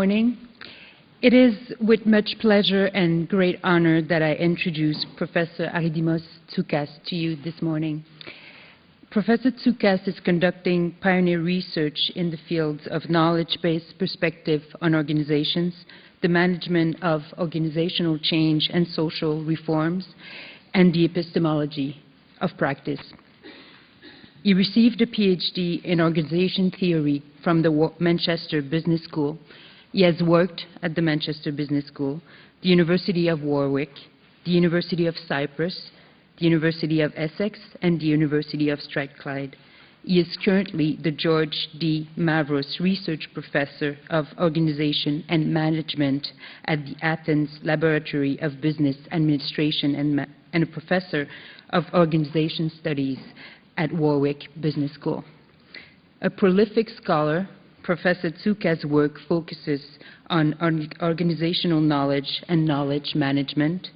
morning. It is with much pleasure and great honor that I introduce Professor Haridimos Tsoukas to you this morning. Professor Tsoukas is conducting pioneer research in the fields of knowledge-based perspective on organizations, the management of organizational change and social reforms, and the epistemology of practice. He received a PhD in organization theory from the Manchester Business School. He has worked at the Manchester Business School, the University of Warwick, the University of Cyprus, the University of Essex, and the University of Strathclyde. He is currently the George D. Mavros Research Professor of Organization and Management at the Athens Laboratory of Business Administration and a Professor of Organization Studies at Warwick Business School. A prolific scholar, Professor Tsoukas' work focuses on organizational knowledge and knowledge management,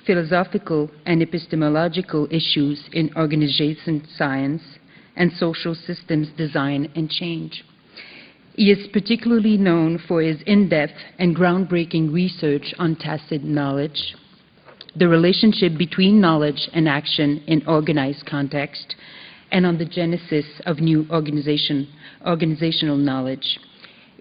philosophical and epistemological issues in organization science, and social systems design and change. He is particularly known for his in-depth and groundbreaking research on tacit knowledge, the relationship between knowledge and action in organized context, and on the genesis of new organizational knowledge.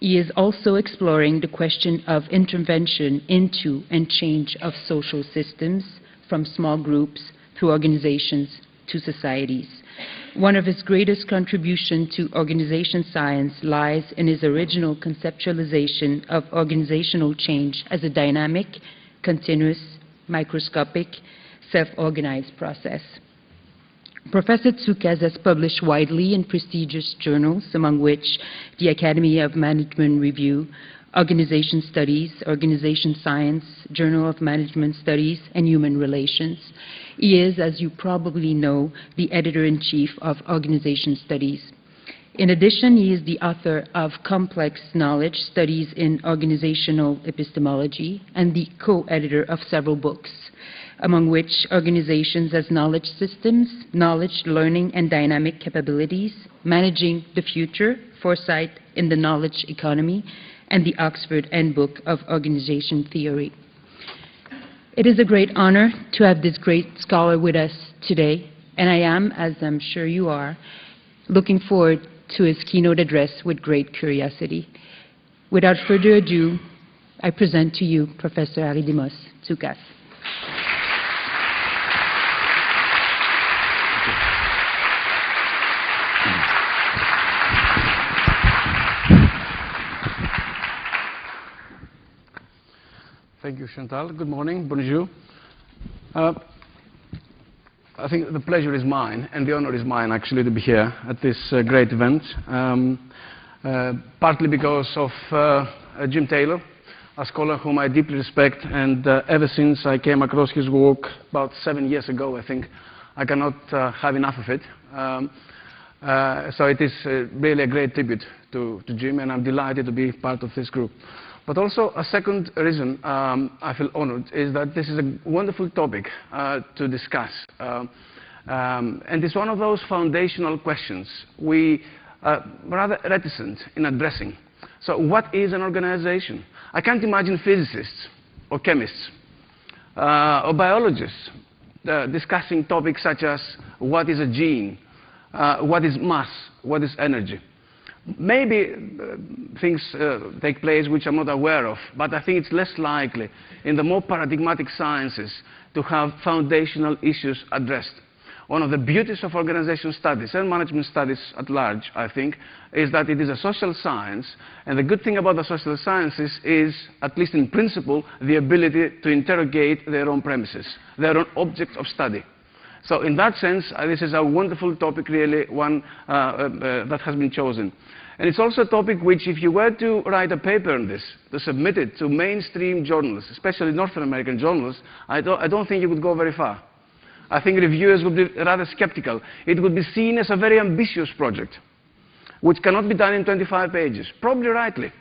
He is also exploring the question of intervention into and change of social systems from small groups through organizations to societies. One of his greatest contributions to organization science lies in his original conceptualization of organizational change as a dynamic, continuous, microscopic, self-organized process. Professor Tsoukas has published widely in prestigious journals, among which the Academy of Management Review, Organization Studies, Organization Science, Journal of Management Studies, and Human Relations. He is, as you probably know, the editor-in-chief of Organization Studies. In addition, he is the author of Complex Knowledge, Studies in Organizational Epistemology, and the co-editor of several books, among which Organizations as Knowledge Systems, Knowledge, Learning, and Dynamic Capabilities, Managing the Future, Foresight in the Knowledge Economy, and the Oxford Handbook of Organization Theory. It is a great honor to have this great scholar with us today, and I am, as I'm sure you are, looking forward to his keynote address with great curiosity. Without further ado, I present to you Professor Haridimos Tsoukas. Thank you, Chantal. Good morning. Bonjour. I think the pleasure is mine, and the honor is mine, actually, to be here at this great event, partly because of Jim Taylor, a scholar whom I deeply respect, and ever since I came across his work about 7 years ago, I think, I cannot have enough of it. So it is really a great tribute to Jim, and I'm delighted to be part of this group. But also a second reason I feel honored is that this is a wonderful topic to discuss. And it's one of those foundational questions we are rather reticent in addressing. So what is an organization? I can't imagine physicists or chemists or biologists discussing topics such as what is a gene, what is mass, what is energy. Maybe things take place which I'm not aware of, but I think it's less likely in the more paradigmatic sciences to have foundational issues addressed. One of the beauties of organization studies and management studies at large, I think, is that it is a social science, and the good thing about the social sciences is, at least in principle, the ability to interrogate their own premises, their own objects of study. So in that sense, this is a wonderful topic, really, one that has been chosen. And it's also a topic which, if you were to write a paper on this, to submit it to mainstream journals, especially North American journals, I don't think you would go very far. I think reviewers would be rather skeptical. It would be seen as a very ambitious project, which cannot be done in 25 pages, probably rightly.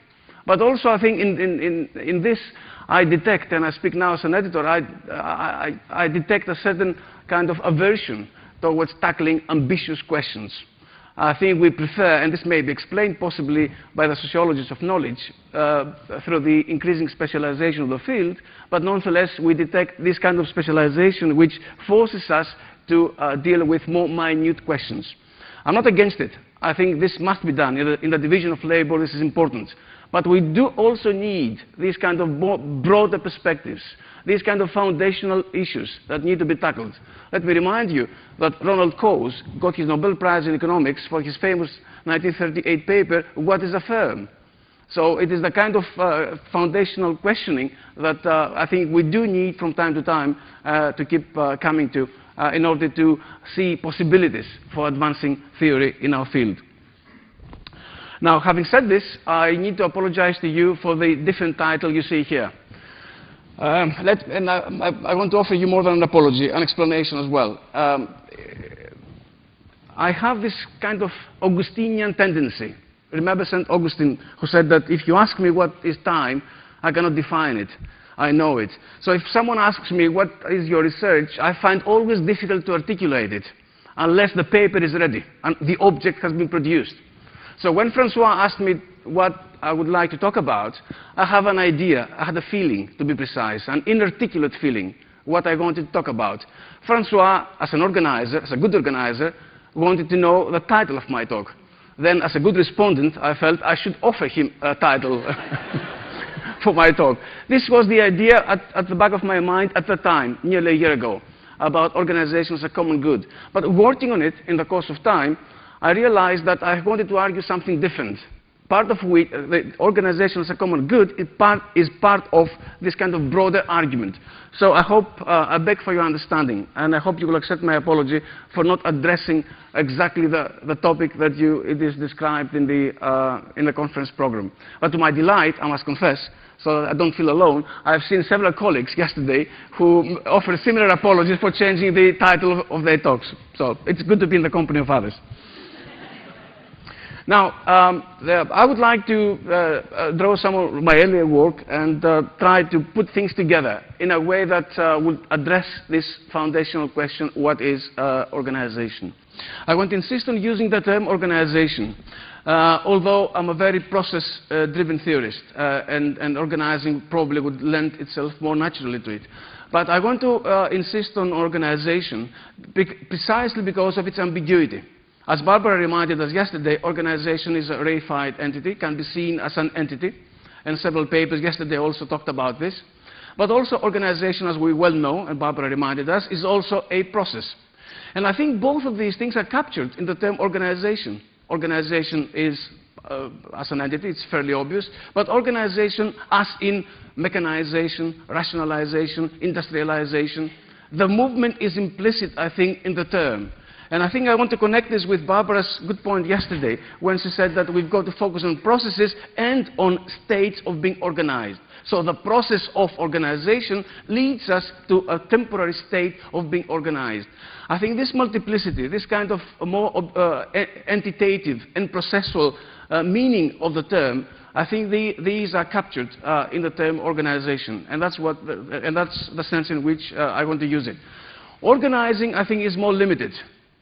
But also, I think in this, I detect, and I speak now as an editor, I detect a certain kind of aversion towards tackling ambitious questions. I think we prefer, and this may be explained possibly by the sociologists of knowledge through the increasing specialization of the field, but nonetheless we detect this kind of specialization which forces us to deal with more minute questions. I'm not against it. I think this must be done. In the division of labor, this is important. But we do also need these kind of broader perspectives, these kind of foundational issues that need to be tackled. Let me remind you that Ronald Coase got his Nobel Prize in economics for his famous 1938 paper, What is a Firm? So it is the kind of foundational questioning that I think we do need from time to time to keep coming to in order to see possibilities for advancing theory in our field. Now, having said this, I need to apologize to you for the different title you see here. I want to offer you more than an apology, an explanation as well. I have this kind of Augustinian tendency. Remember St. Augustine, who said that if you ask me what is time, I cannot define it. I know it. So if someone asks me what is your research, I find always difficult to articulate it unless the paper is ready and the object has been produced. So when Francois asked me what I would like to talk about, I have an idea, I had a feeling, to be precise, an inarticulate feeling, what I wanted to talk about. Francois, as an organizer, as a good organizer, wanted to know the title of my talk. Then, as a good respondent, I felt I should offer him a title for my talk. This was the idea at the back of my mind at the time, nearly a year ago, about organization as a common good. But working on it in the course of time, I realized that I wanted to argue something different. Part of which, the organization as a common good is part of this kind of broader argument. So I hope, I beg for your understanding, and I hope you will accept my apology for not addressing exactly the topic that it is described in the conference program. But to my delight, I must confess, so that I don't feel alone, I've seen several colleagues yesterday who offer similar apologies for changing the title of their talks. So it's good to be in the company of others. Now, I would like to draw some of my earlier work and try to put things together in a way that would address this foundational question, what is organization? I want to insist on using the term organization, although I'm a very process-driven theorist, and organizing probably would lend itself more naturally to it. But I want to insist on organization precisely because of its ambiguity. As Barbara reminded us yesterday, organization is a reified entity, can be seen as an entity, and several papers yesterday also talked about this. But also organization, as we well know, and Barbara reminded us, is also a process. And I think both of these things are captured in the term organization. Organization is, as an entity, it's fairly obvious, but organization as in mechanization, rationalization, industrialization, the movement is implicit, I think, in the term. And I think I want to connect this with Barbara's good point yesterday when she said that we've got to focus on processes and on states of being organized. So the process of organization leads us to a temporary state of being organized. I think this multiplicity, this kind of more entitative and processual meaning of the term, I think these are captured in the term organization. And that's the sense in which I want to use it. Organizing, I think, is more limited.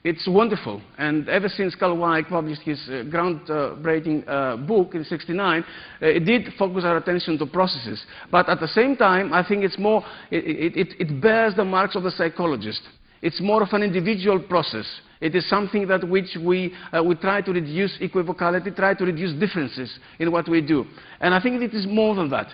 It's wonderful, and ever since Carl Weick published his groundbreaking book in '69, it did focus our attention to processes. But at the same time, I think it's more, it bears the marks of the psychologist. It's more of an individual process. It is something that which we try to reduce equivocality, try to reduce differences in what we do. And I think it is more than that.